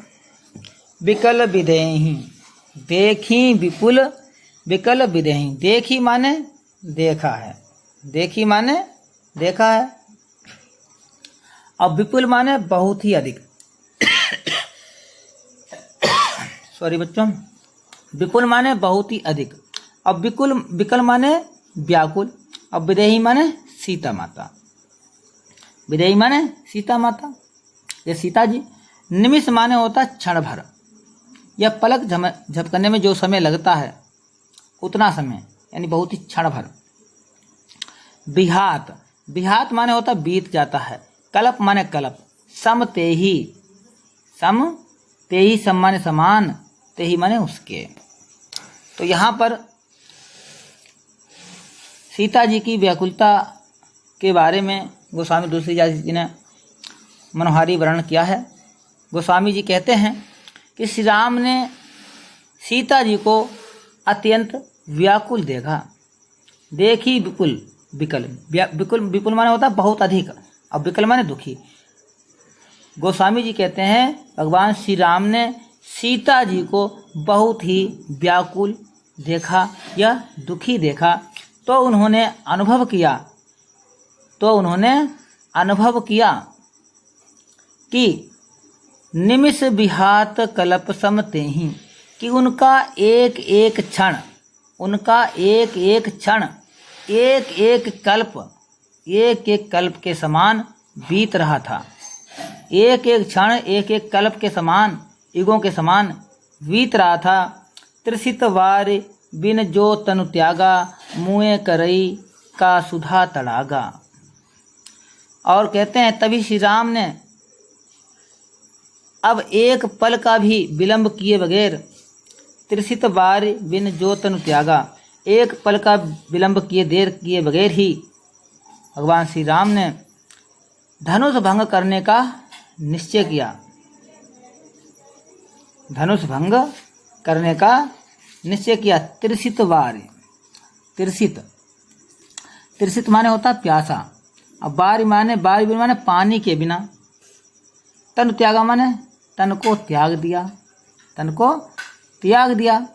विकल विदेही, देखी विपुल विकल विदेही, देखी माने देखा है, देखी माने देखा है, अब विपुल माने बहुत ही अधिक सॉरी बच्चों, विपुल माने बहुत ही अधिक, अब विकल माने व्याकुल, अब विदेही माने सीता माता, विदेही माने सीता माता, ये सीता जी। निमिष माने होता क्षण भर, यह पलक झपकने में जो समय लगता है उतना समय, यानी बहुत ही क्षण भर। बिहात, बिहात माने होता बीत जाता है। कल्प माने कल्प। सम तेही, सम तेही, सम माने समान, तेही माने उसके। तो यहाँ पर सीता जी की व्याकुलता के बारे में गोस्वामी तुलसीदास जी ने मनोहारी वर्णन किया है। गोस्वामी जी कहते हैं कि श्री राम ने सीता जी को अत्यंत व्याकुल देखा। देखी विपुल विकल, विपुल माने होता बहुत अधिक, और विकल माने दुखी। गोस्वामी जी कहते हैं भगवान श्री राम ने सीता जी को बहुत ही व्याकुल देखा या दुखी देखा, तो उन्होंने अनुभव किया कि निमिष विहात कल्प सम तेहि, कि उनका एक एक क्षण, एक एक कल्प के समान बीत रहा था। एक एक क्षण एक एक कल्प के समान, युगों के समान बीत रहा था। त्रिसित वार बिन जो तनु त्यागा, मुँह करई का सुधा तड़ागा। और कहते हैं तभी श्री राम ने अब एक पल का भी विलंब किए बगैर, त्रिसित बार बिन जो तनु त्यागा, एक पल का विलंब देर किए बगैर ही भगवान श्री राम ने धनुष भंग करने का निश्चय किया। धनुष भंग करने का निश्चय किया। त्रिसित बार, त्रिसित माने होता प्यासा, अब बार माने पानी के बिना। तन त्यागा माने तन को त्याग दिया।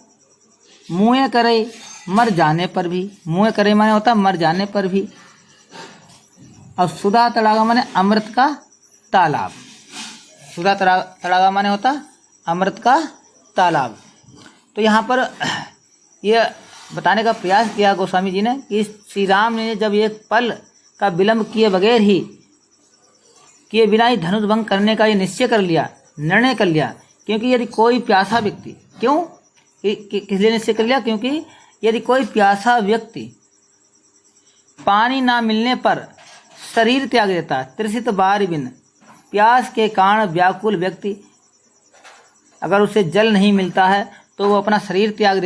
मुँह करे मर जाने पर भी, मुँह करे माने होता मर जाने पर भी। और सुधा तड़ागा माने अमृत का तालाब, सुधा तड़ागा माने होता अमृत का तालाब। तो यहाँ पर यह बताने का प्रयास किया गोस्वामी जी ने कि श्री राम ने जब एक पल का विलंब किए बिना ही धनुष भंग करने का ये निर्णय कर लिया। क्योंकि यदि कोई प्यासा व्यक्ति, किस लिए निश्चय कर लिया? क्योंकि यदि कोई प्यासा व्यक्ति पानी ना मिलने पर शरीर त्याग देता, त्रिसित बार बिन, प्यास के कारण व्याकुल व्यक्ति अगर उसे जल नहीं मिलता है तो वो अपना शरीर त्याग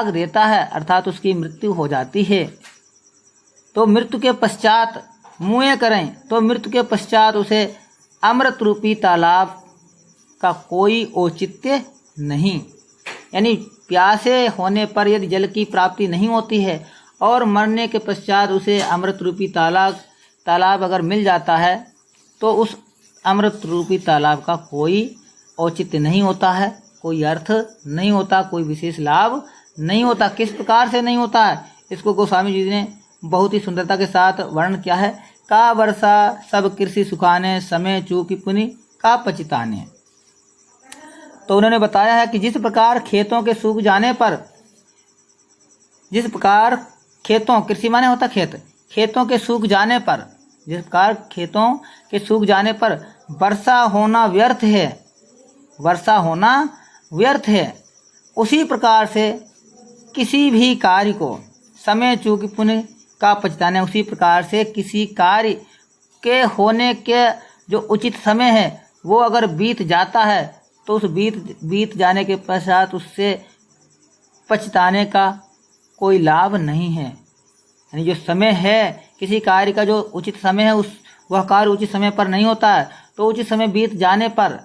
देता है, अर्थात उसकी मृत्यु हो जाती है। तो मृत्यु के पश्चात मुँह करें तो मृत्यु के पश्चात उसे अमृत रूपी तालाब का कोई औचित्य नहीं। यानी प्यासे होने पर यदि जल की प्राप्ति नहीं होती है और मरने के पश्चात उसे अमृत रूपी तालाब अगर मिल जाता है तो उस अमृत रूपी तालाब का कोई औचित्य नहीं होता है, कोई अर्थ नहीं होता, कोई विशेष लाभ नहीं होता। किस प्रकार से नहीं होता है, इसको गोस्वामी जी ने बहुत ही सुंदरता के साथ वर्णन किया है। का वर्षा सब कृषि सुखाने, समय चूकी पुनि का पचिताने। तो उन्होंने बताया है कि जिस प्रकार खेतों के सूख जाने पर, जिस प्रकार खेतों, कृषि माने होता खेत, खेतों के सूख जाने पर, जिस प्रकार खेतों के सूख जाने पर वर्षा होना व्यर्थ है, वर्षा होना व्यर्थ है, उसी प्रकार से किसी भी कार्य को समय चूक पुण्य का पछताना, उसी प्रकार से किसी कार्य के होने के जो उचित समय है वो अगर बीत जाता है तो उस बीत जाने के पश्चात उससे पछताने का कोई लाभ नहीं है। यानी जो समय है, किसी कार्य का जो उचित समय है, वह कार्य उचित समय पर नहीं होता है, तो उचित समय बीत जाने पर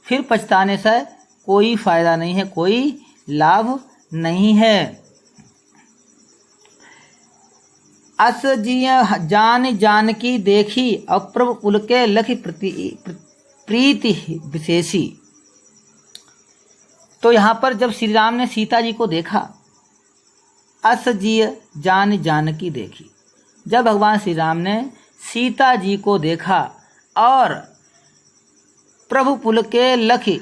फिर पछताने से कोई फायदा नहीं है, कोई लाभ नहीं है। अस जिय जान जानकी देखी, अप्रभ कुल के लखि प्रीति विशेषी। तो यहाँ पर जब श्री राम ने सीता जी को देखा, अस जिय जान जानकी देखी, जब भगवान श्री राम ने सीता जी को देखा और प्रभु पुल के लखि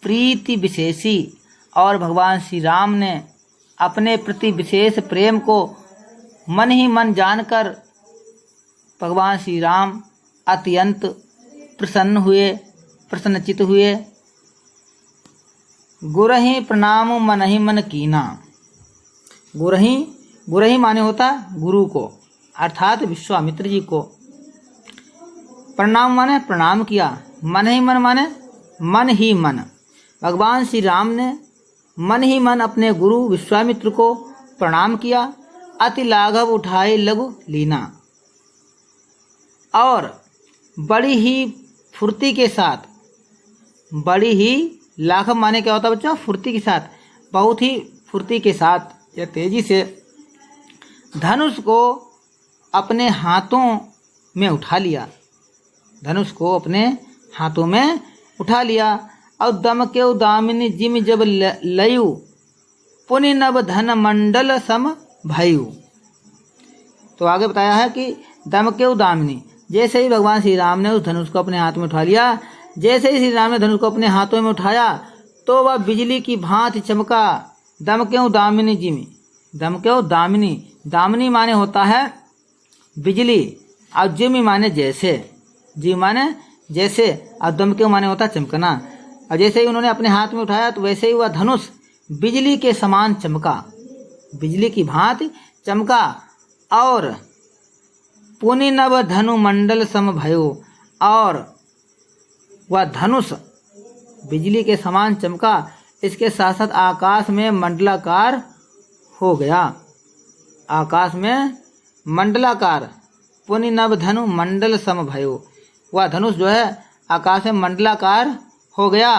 प्रीति विशेषी, और भगवान श्री राम ने अपने प्रति विशेष प्रेम को मन ही मन जानकर भगवान श्री राम अत्यंत प्रसन्न हुए, प्रसन्नचित हुए। गुरहि प्रणाम मन ही मन कीना। गुरहि माने होता गुरु को, अर्थात विश्वामित्र जी को। प्रणाम माने प्रणाम किया, मन ही मन माने मन ही मन। भगवान श्री राम ने मन ही मन अपने गुरु विश्वामित्र को प्रणाम किया। अति लाघव उठाए लघु लीना, और बड़ी ही फुर्ती के साथ, बड़ी ही लाघव माने क्या होता है बच्चों, फुर्ती के साथ, बहुत ही फुर्ती के साथ या तेजी से धनुष को अपने हाथों में उठा लिया, धनुष को अपने हाथों में उठा लिया। और दमके दामिनी जिम जब लयु, पुनि नव धन मंडल सम भयु। तो आगे बताया है कि दमके दामिनी, जैसे ही भगवान श्री राम ने उस धनुष को अपने हाथ में उठा लिया, जैसे ही श्री राम ने धनुष को अपने हाथों में उठाया तो वह बिजली की भांति चमका। दमके दामिनी जिमी, दमके दामिनी, दामिनी माने होता है बिजली, और जिमी माने जैसे, जी माने जैसे, और दमके माने होता है चमकना। और जैसे ही उन्होंने अपने हाथ में उठाया तो वैसे ही वह धनुष बिजली के समान चमका, बिजली की भांति चमका। और पुनि नव धनु मंडल सम भयो, और वह धनुष बिजली के समान चमका, इसके साथ साथ आकाश में मंडलाकार हो गया, आकाश में मंडलाकार। पुनि नव धनु मंडल सम भयो, वह धनुष जो है आकाश में मंडलाकार हो गया।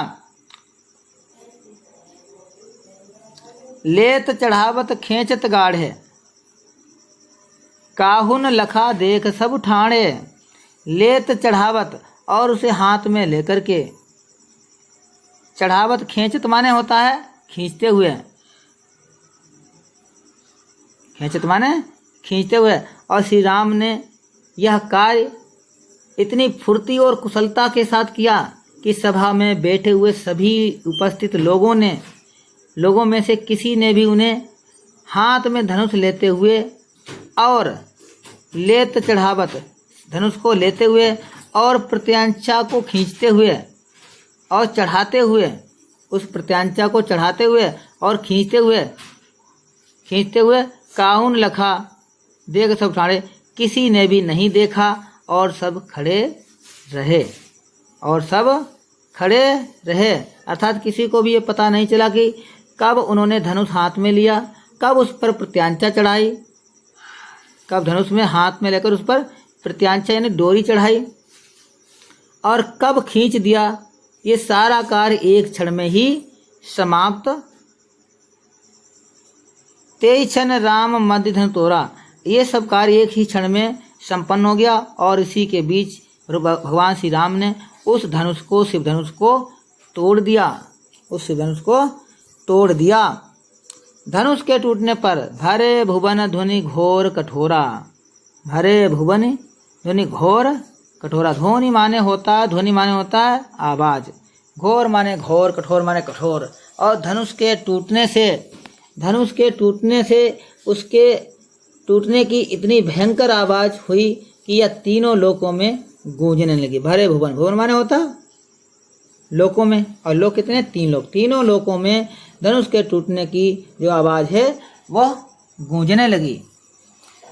लेत चढ़ावत खेचत गाढ़े, काहुन लखा देख सब ठाणे। लेत चढ़ावत, और उसे हाथ में लेकर के, चढ़ावत खेचत माने होता है खींचते हुए, खेचत माने खींचते हुए। और श्री राम ने यह कार्य इतनी फुर्ती और कुशलता के साथ किया कि सभा में बैठे हुए सभी उपस्थित लोगों में से किसी ने भी उन्हें हाथ में धनुष लेते हुए और लेत चढ़ावत, धनुष को लेते हुए और प्रत्यांचा को खींचते हुए और चढ़ाते हुए, उस प्रत्यांचा को चढ़ाते हुए और खींचते हुए काहुन लखा देख सब ठाणे, किसी ने भी नहीं देखा और सब खड़े रहे, और सब खड़े रहे। अर्थात किसी को भी ये पता नहीं चला कि कब उन्होंने धनुष हाथ में लिया, कब उस पर प्रत्यांचा चढ़ाई, कब धनुष में हाथ में लेकर उस पर प्रत्यांचा यानी डोरी चढ़ाई, और कब खींच दिया। ये सारा कार्य एक क्षण में ही समाप्त। तेई क्षण राम मध्य धन तोरा, ये सब कार्य एक ही क्षण में संपन्न हो गया। और इसी के बीच भगवान श्री राम ने उस धनुष को, शिव धनुष को तोड़ दिया, उस शिव धनुष को तोड़ दिया। धनुष के टूटने पर भरे भुवन ध्वनि घोर कठोरा, भरे भुवन ध्वनि घोर कठोरा। ध्वनि माने होता है आवाज, घोर माने घोर, कठोर माने कठोर। और धनुष के टूटने से उसके टूटने की इतनी भयंकर आवाज हुई कि यह तीनों लोकों में गूंजने लगी। भरे भुवन, भुवन माने होता लोकों में, और लोक कितने? 3 लोक। तीनों लोकों में धनुष के टूटने की जो आवाज है वह गूंजने लगी।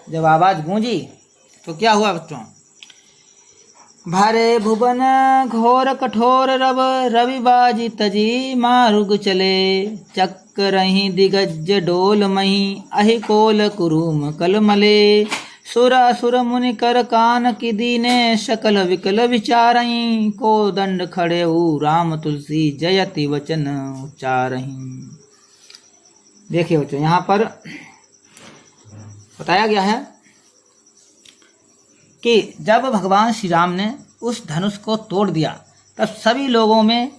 जब आवाज गूंजी तो क्या हुआ बच्चों? भरे भुवन घोर कठोर रवि बाजी तजी मारुग चले, चक्करहि दिग्गज डोल मही अहि कोल कुरुम कलमले। सुर असुर मुनि कर कान की दीने सकल विकल विचारहि, को दंड खड़े राम तुलसी जयति वचन उच्चारहि। देखिए बच्चों, यहाँ पर बताया गया है कि जब भगवान श्री राम ने उस धनुष को तोड़ दिया तब सभी लोगों में,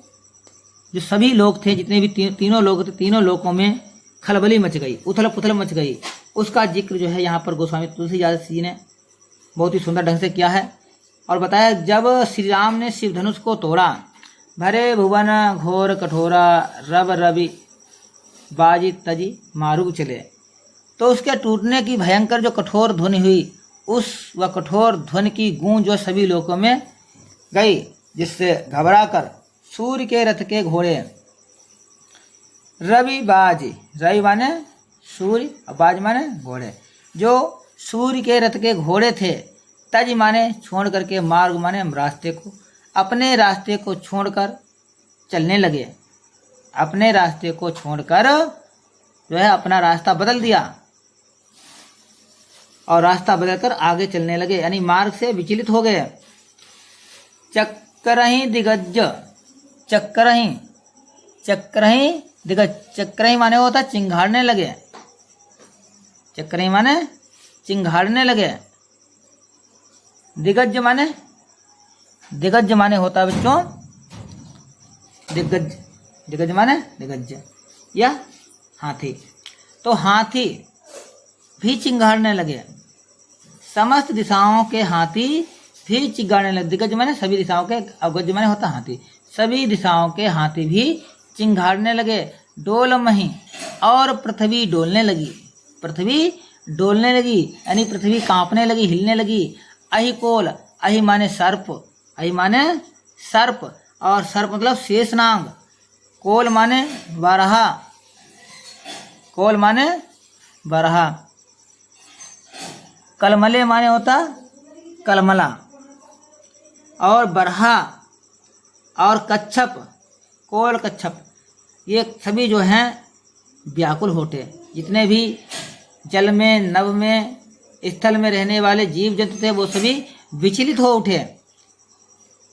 जो सभी लोग थे, जितने भी तीनों लोग थे, तीनों लोगों में खलबली मच गई, उथल पुथल मच गई। उसका जिक्र जो है यहाँ पर गोस्वामी तुलसीदास जी ने बहुत ही सुंदर ढंग से किया है और बताया। जब श्री राम ने शिव धनुष को तोड़ा, भरे भुवन घोर कठोरा रवि बाजी तजी मारुग चले, तो उसके टूटने की भयंकर जो कठोर ध्वनि हुई, वह कठोर ध्वनि की गूंज जो सभी लोगों में गई, जिससे घबराकर सूर्य के रथ के घोड़े, रवि माने सूर्य, बाज माने घोड़े, जो सूर्य के रथ के घोड़े थे, तज माने छोड़ करके, मार्ग माने रास्ते को, अपने रास्ते को छोड़कर चलने लगे। अपने रास्ते को छोड़कर जो है अपना रास्ता बदल दिया और रास्ता बदलकर आगे चलने लगे, यानी मार्ग से विचलित हो गए। चक्करहि दिग्गज, चक्करहि दिग्गज, चक्करहि माने होता चिंघाड़ने लगे, चक्करहि माने चिंघाड़ने लगे। दिग्गज माने होता बच्चों दिग्गज माने दिग्गज या हाथी। तो हाथी भी चिंघाड़ने लगे, समस्त दिशाओं के हाथी भी चिंघाड़ने लगे। दिग्गज माने सभी दिशाओं के, अवगज माने होता हाथी, सभी दिशाओं के हाथी भी चिंघाड़ने लगे। डोल मही, और पृथ्वी डोलने लगी, पृथ्वी डोलने लगी यानी पृथ्वी कांपने लगी, हिलने लगी। अहि कोल, अहि माने सर्प, अहि माने सर्प, और सर्प मतलब शेषनाग। कोल माने बरहा, कोल माने बरहा। कलमले माने होता कलमला, और बरहा और कच्छप, कोल कच्छप, ये सभी जो हैं व्याकुल होते। जितने भी जल में, नभ में, स्थल में रहने वाले जीव जंतु थे वो सभी विचलित हो उठे।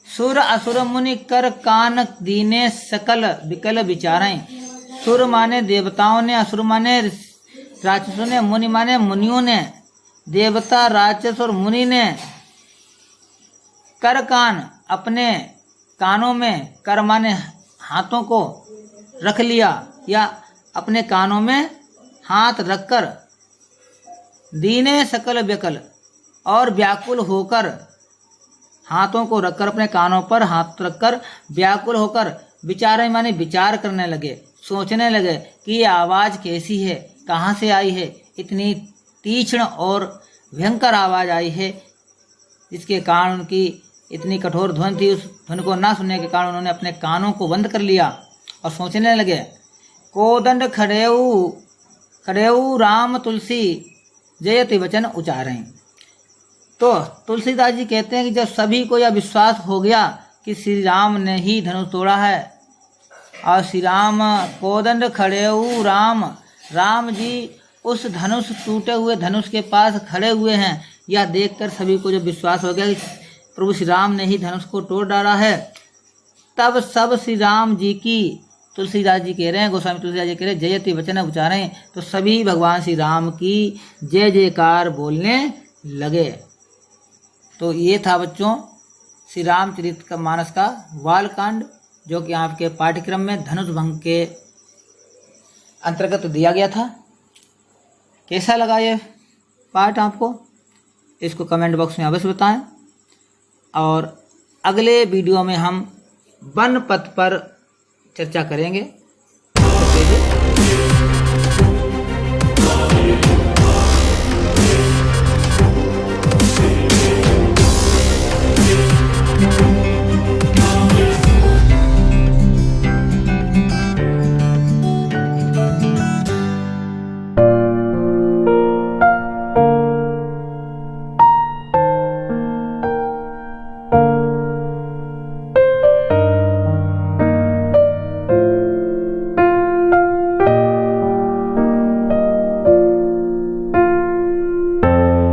सुर असुर मुनि कर कान दीने सकल विकल विचारें। सुर माने देवताओं ने, असुर माने राक्षसों ने, मुनि माने मुनियों ने, देवता राक्षस और मुनि ने कर कान अपने कानों में, कर माने हाथों को रख लिया या अपने कानों में हाथ रखकर, दीने सकल व्यकल, और व्याकुल होकर, हाथों को रखकर अपने कानों पर हाथ रखकर व्याकुल होकर, विचार माने विचार करने लगे, सोचने लगे कि ये आवाज़ कैसी है, कहाँ से आई है, इतनी तीक्ष्ण और भयंकर आवाज़ आई है, जिसके कारण उनकी इतनी कठोर ध्वनि थी। उस ध्वनि को ना सुनने के कारण उन्होंने अपने कानों को बंद कर लिया और सोचने लगे। कोदंड खड़ेऊ राम तुलसी जयति वचन उच्चारें। तो तुलसीदास जी कहते हैं कि जब सभी को यह विश्वास हो गया कि श्री राम ने ही धनुष तोड़ा है और श्री राम कोदंड खड़ेऊ राम जी उस धनुष, टूटे हुए धनुष के पास खड़े हुए हैं, यह देखकर सभी को जब विश्वास हो गया कि प्रभु श्री राम ने ही धनुष को तोड़ डाला है, तब सब श्री राम जी की, तुलसीदास जी कह रहे हैं, गोस्वामी तुलसीदास जी कह रहे हैं, जयति वचन उच्चारें, तो सभी भगवान श्री राम की जय जयकार बोलने लगे। तो ये था बच्चों श्री रामचरित का मानस का बालकांड, जो कि आपके पाठ्यक्रम में धनुष भंग के अंतर्गत दिया गया था। कैसा लगा ये पाठ आपको, इसको कमेंट बॉक्स में अवश्य बताएं। और अगले वीडियो में हम वन पथ पर चर्चा करेंगे।